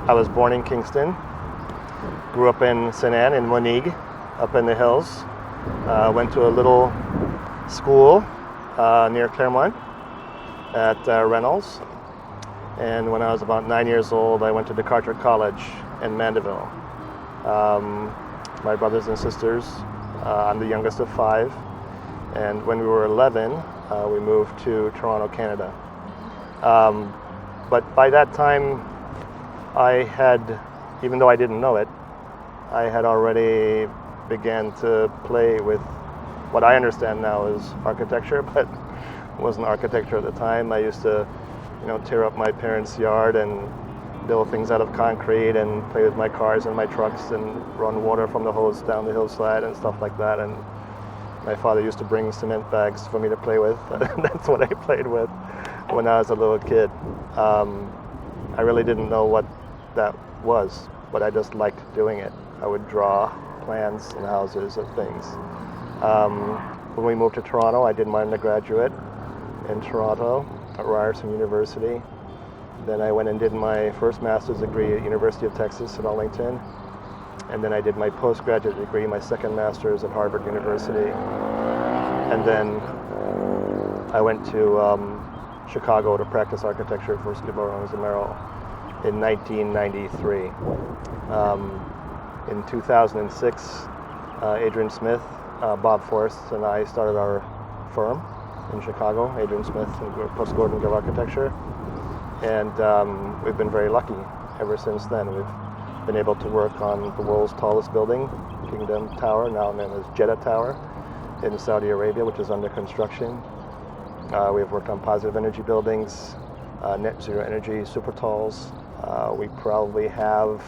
I was born in Kingston, grew up in St. Anne in Monique, up in the hills. Went to a little school near Claremont at Reynolds. And when I was about 9 years old, I went to DeCarter College in Mandeville. My brothers and sisters, I'm the youngest of 5. And when we were 11, we moved to Toronto, Canada. But by that time, I had, even though I didn't know it, I had already began to play with what I understand now is architecture, but it wasn't architecture at the time. I used to, tear up my parents' yard and build things out of concrete and play with my cars and my trucks and run water from the hose down the hillside and stuff like that. And my father used to bring cement bags for me to play with. That's what I played with when I was a little kid. I really didn't know what that was, but I just liked doing it. I would draw plans and houses of things. When we moved to Toronto, I did my undergraduate in Toronto at Ryerson University. Then I went and did my first master's degree at University of Texas at Arlington. And then I did my postgraduate degree, my second master's at Harvard University. And then I went to Chicago to practice architecture for Skidmore, Owings & Merrill in 1993. In 2006, Adrian Smith, Bob Forrest, and I started our firm in Chicago, Adrian Smith and Gordon Gill Architecture. And we've been very lucky ever since then. We've been able to work on the world's tallest building, Kingdom Tower, now known as Jeddah Tower, in Saudi Arabia, which is under construction. We've worked on positive energy buildings, net zero energy super talls. We probably have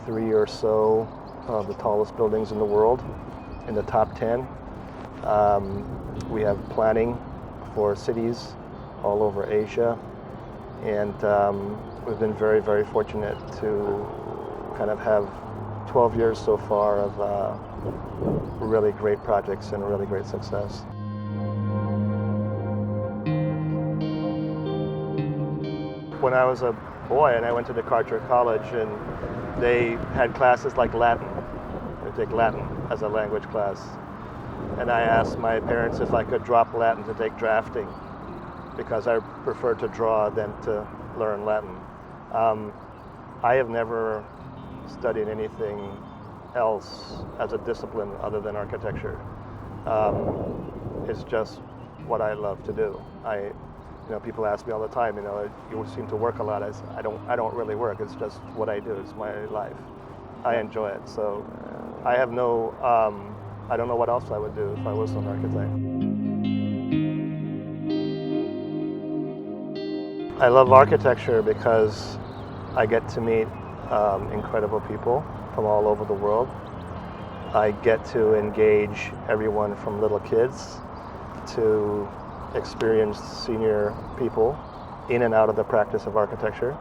3 or so of the tallest buildings in the world, in the top 10. We have planning for cities all over Asia, and we've been very, very fortunate to kind of have 12 years so far of really great projects and really great success. When I was a boy and I went to DeCarter College, and they had classes like Latin. I take Latin as a language class. And I asked my parents if I could drop Latin to take drafting, because I prefer to draw than to learn Latin. I have never studied anything else as a discipline other than architecture. It's just what I love to do. People ask me all the time, you seem to work a lot. I don't really work. It's just what I do. It's my life. I enjoy it. So I have no, I don't know what else I would do if I was an architect. I love architecture because I get to meet incredible people from all over the world. I get to engage everyone from little kids to experienced senior people in and out of the practice of architecture.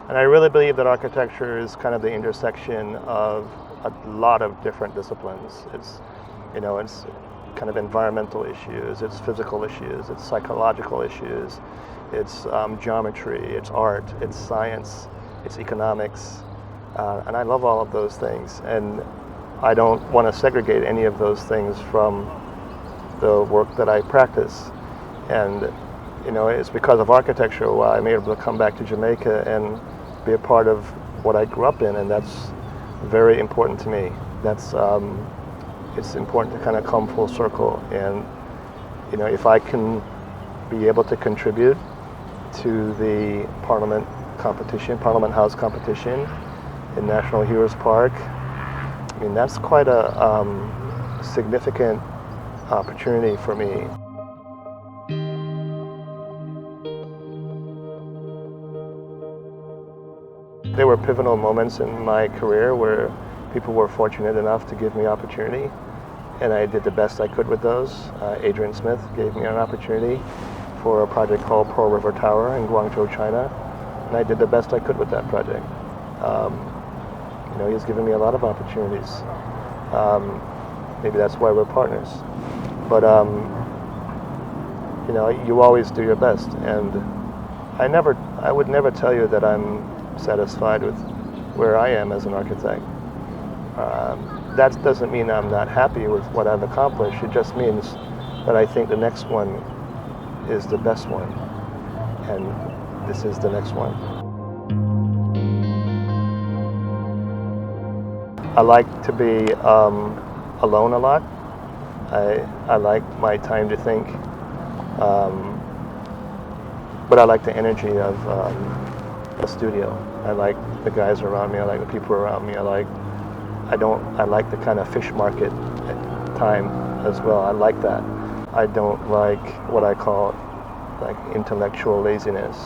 And I really believe that architecture is kind of the intersection of a lot of different disciplines. It's kind of environmental issues, it's physical issues, it's psychological issues, it's geometry, it's art, it's science, it's economics, and I love all of those things. And I don't want to segregate any of those things from the work that I practice. And it's because of architecture why I'm able to come back to Jamaica and be a part of what I grew up in, and that's very important to me. That's it's important to kind of come full circle, and if I can be able to contribute to the Parliament House competition in National Heroes Park, that's quite a significant opportunity for me. There were pivotal moments in my career where people were fortunate enough to give me opportunity, and I did the best I could with those. Adrian Smith gave me an opportunity for a project called Pearl River Tower in Guangzhou, China, and I did the best I could with that project. He's given me a lot of opportunities. Maybe that's why we're partners. But you always do your best, and I would never tell you that I'm satisfied with where I am as an architect. That doesn't mean I'm not happy with what I've accomplished. It just means that I think the next one is the best one, and this is the next one. I like to be alone a lot. I like my time to think, but I like the energy of a studio. I like the guys around me. I like the people around me. I like the kind of fish market time as well. I like that. I don't like what I call like intellectual laziness.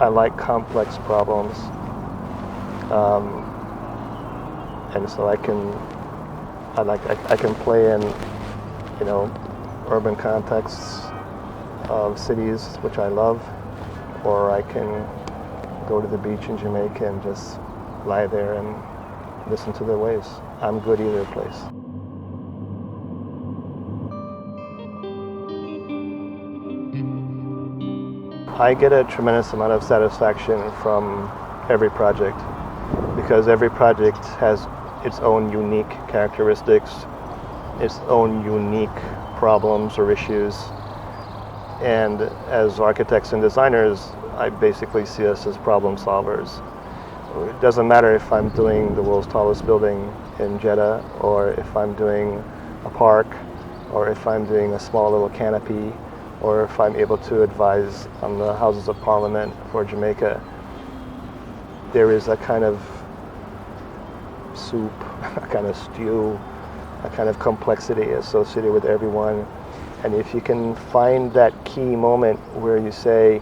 I like complex problems, and so I can play in, urban contexts of cities, which I love, or I can go to the beach in Jamaica and just lie there and listen to the waves. I'm good either place. I get a tremendous amount of satisfaction from every project because every project has its own unique characteristics, its own unique problems or issues. And as architects and designers, I basically see us as problem solvers. It doesn't matter if I'm doing the world's tallest building in Jeddah, or if I'm doing a park, or if I'm doing a small little canopy, or if I'm able to advise on the Houses of Parliament for Jamaica. There is a kind of soup, a kind of stew, a kind of complexity associated with everyone. And if you can find that key moment where you say,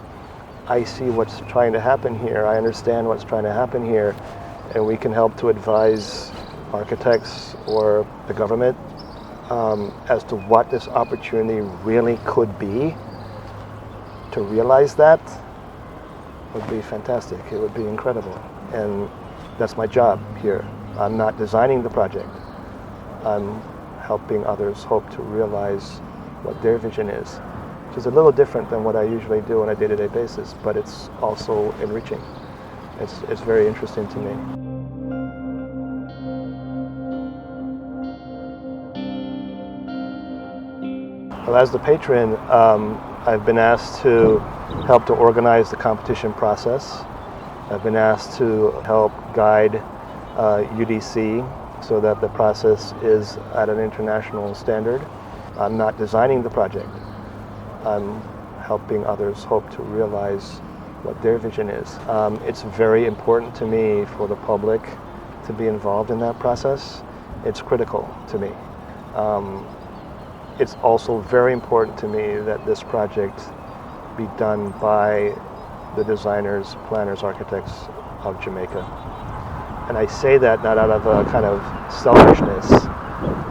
I see what's trying to happen here, I understand what's trying to happen here, and we can help to advise architects or the government as to what this opportunity really could be, to realize that would be fantastic. It would be incredible. And that's my job here. I'm not designing the project. I'm helping others hope to realize what their vision is, which is a little different than what I usually do on a day-to-day basis, but it's also enriching. It's very interesting to me. Well, as the patron, I've been asked to help to organize the competition process. I've been asked to help guide UDC so that the process is at an international standard. I'm not designing the project. I'm helping others hope to realize what their vision is. It's very important to me for the public to be involved in that process. It's critical to me. It's also very important to me that this project be done by the designers, planners, architects of Jamaica. And I say that not out of a kind of selfishness.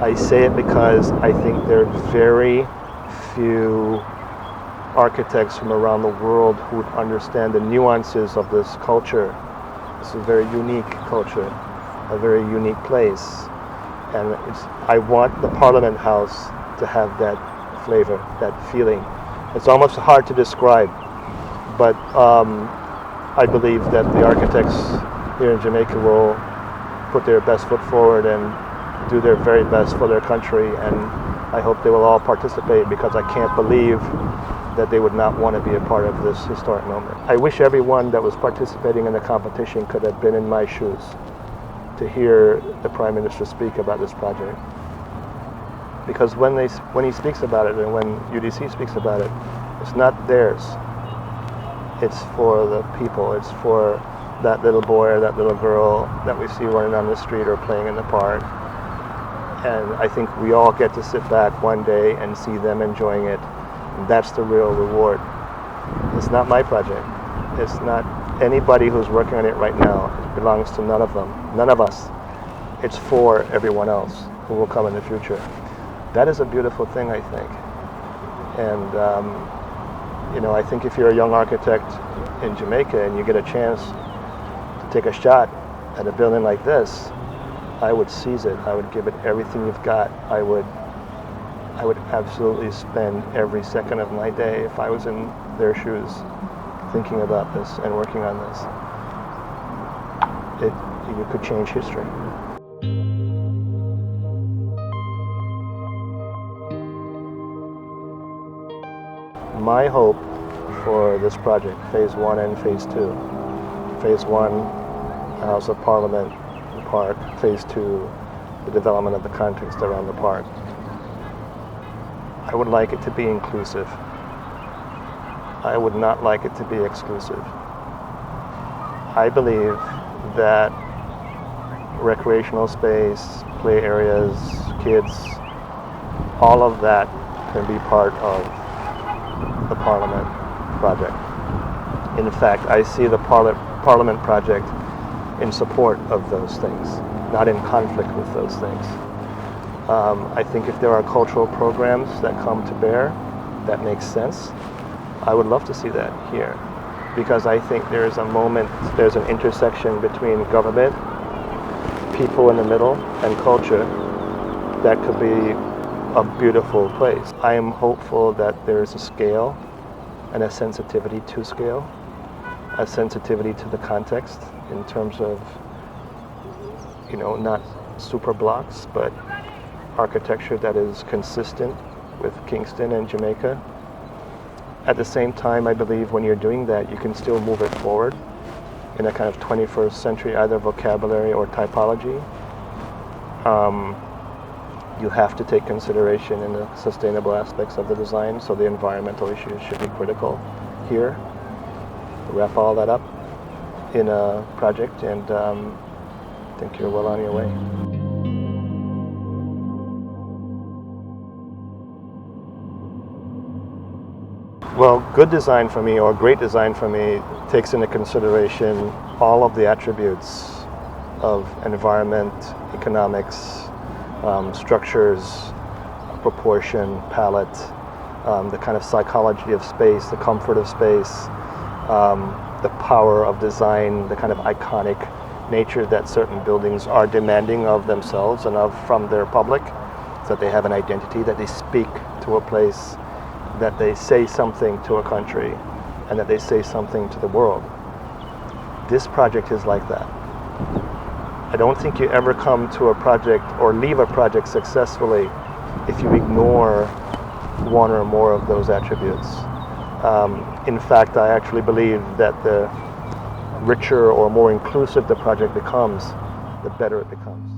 I say it because I think there are very few architects from around the world who would understand the nuances of this culture. It's a very unique culture, a very unique place. And I want the Parliament House to have that flavor, that feeling. It's almost hard to describe, but I believe that the architects here in Jamaica will put their best foot forward and do their very best for their country, and I hope they will all participate, because I can't believe that they would not want to be a part of this historic moment. I wish everyone that was participating in the competition could have been in my shoes to hear the Prime Minister speak about this project. Because when he speaks about it, and when UDC speaks about it, it's not theirs. It's for the people. It's for that little boy or that little girl that we see running on the street or playing in the park. And I think we all get to sit back one day and see them enjoying it. And that's the real reward. It's not my project. It's not anybody who's working on it right now. It belongs to none of them, none of us. It's for everyone else who will come in the future. That is a beautiful thing, I think. And I think if you're a young architect in Jamaica and you get a chance to take a shot at a building like this, I would seize it. I would give it everything you've got. I would absolutely spend every second of my day, if I was in their shoes, thinking about this and working on this, you could change history. My hope for this project, Phase 1 and Phase 2. Phase 1, the House of Parliament, the park. Phase 2, the development of the context around the park. I would like it to be inclusive. I would not like it to be exclusive. I believe that recreational space, play areas, kids, all of that can be part of the Parliament project. In fact, I see the Parliament project in support of those things, not in conflict with those things. I think if there are cultural programs that come to bear that make sense, I would love to see that here, because I think there's an intersection between government, people in the middle, and culture that could be a beautiful place. I am hopeful that there is a scale and a sensitivity to scale, a sensitivity to the context in terms of, not super blocks, but architecture that is consistent with Kingston and Jamaica. At the same time, I believe when you're doing that, you can still move it forward in a kind of 21st century, either vocabulary or typology. You have to take consideration in the sustainable aspects of the design, so the environmental issues should be critical here. Wrap all that up in a project, and I think you're well on your way. Well, good design for me, or great design for me, takes into consideration all of the attributes of environment, economics, structures, proportion, palette, the kind of psychology of space, the comfort of space, the power of design, the kind of iconic nature that certain buildings are demanding of themselves and from their public, so that they have an identity, that they speak to a place, that they say something to a country, and that they say something to the world. This project is like that. I don't think you ever come to a project or leave a project successfully if you ignore one or more of those attributes. In fact, I actually believe that the richer or more inclusive the project becomes, the better it becomes.